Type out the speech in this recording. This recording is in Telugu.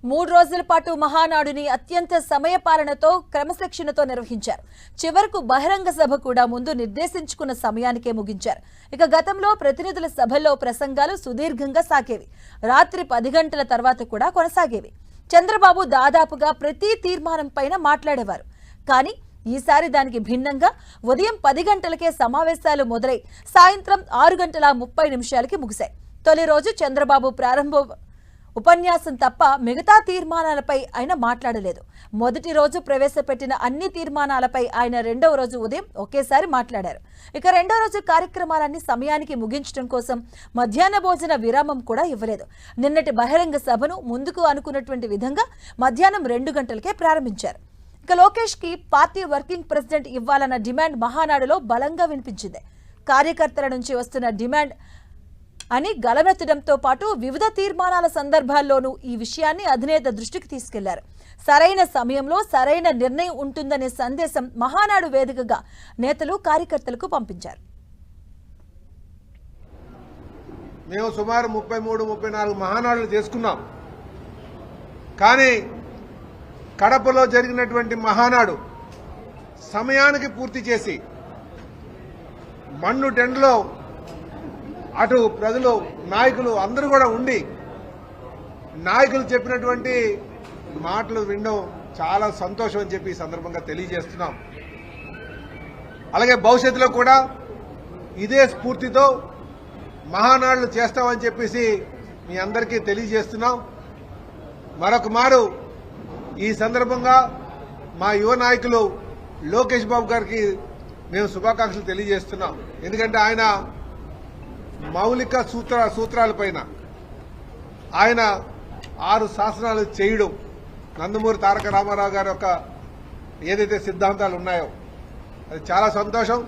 3 రోజుల పాటు మహానాడుని అత్యంత సమయపాలనతో క్రమశిక్షణతో నిర్వహించారు. చివరకు బహిరంగ సభ కూడా ముందు నిర్దేశించుకున్న సమయానికే ముగించారు. ఇక గతంలో ప్రతినిధుల సభల్లో ప్రసంగాలు సుదీర్ఘంగా సాగేవి. రాత్రి 10 గంటల తర్వాత కూడా కొనసాగేవి. చంద్రబాబు దాదాపుగా ప్రతి తీర్మానం పైన మాట్లాడేవారు. కానీ ఈసారి దానికి భిన్నంగా ఉదయం 10 గంటలకే సమావేశాలు మొదలై సాయంత్రం 6:30 ముగిశాయి. తొలి రోజు చంద్రబాబు ప్రారంభ ఉపన్యాసం తప్ప మిగతా తీర్మానాలపై ఆయన మాట్లాడలేదు. మొదటి రోజు ప్రవేశపెట్టిన అన్ని తీర్మానాలపై ఆయన రెండవ రోజు ఉదయం ఒకేసారి మాట్లాడారు. ఇక రెండో రోజు కార్యక్రమాలన్నీ సమయానికి ముగించడం కోసం మధ్యాహ్న భోజన విరామం కూడా ఇవ్వలేదు. నిన్నటి బహిరంగ సభను ముందుకు అనుకున్నటువంటి విధంగా మధ్యాహ్నం 2 గంటలకే ప్రారంభించారు. ఇక లోకేష్ కి పార్టీ వర్కింగ్ ప్రెసిడెంట్ ఇవ్వాలన్న డిమాండ్ మహానాడులో బలంగా వినిపించింది. కార్యకర్తల నుంచి వస్తున్న డిమాండ్ అని గలమెత్తడంతో పాటు వివిధ తీర్మానాల సందర్భాల్లోనూ ఈ విషయాన్ని అధినేత దృష్టికి తీసుకెళ్లారు. సరైన సమయంలో సరైన నిర్ణయం ఉంటుందనే సందేశం మహానాడు వేదికగా నేతలు కార్యకర్తలకు పంపించారు. మేము సుమారు 33-34 మహానాడులు చేసుకున్నాం. కానీ కడపలో జరిగినటువంటి మహానాడు సమయానికి పూర్తి చేసి మన్ను టెండ్లో అటు ప్రజలు నాయకులు అందరూ కూడా ఉండి నాయకులు చెప్పినటువంటి మాటలు వినడం చాలా సంతోషం అని చెప్పి ఈ సందర్భంగా తెలియజేస్తున్నాం. అలాగే భవిష్యత్తులో కూడా ఇదే స్ఫూర్తితో మహానాడులు చేస్తామని చెప్పేసి మీ అందరికీ తెలియజేస్తున్నాం. మరొక మారు ఈ సందర్భంగా మా యువ నాయకులు లోకేష్ బాబు గారికి మేము శుభాకాంక్షలు తెలియజేస్తున్నాం. ఎందుకంటే ఆయన మౌలిక సూత్రాలపైన ఆయన 6 శాసనాలు చేయడం, నందమూరి తారక రామారావు గారి యొక్క ఏదైతే సిద్ధాంతాలు ఉన్నాయో అది చాలా సంతోషం.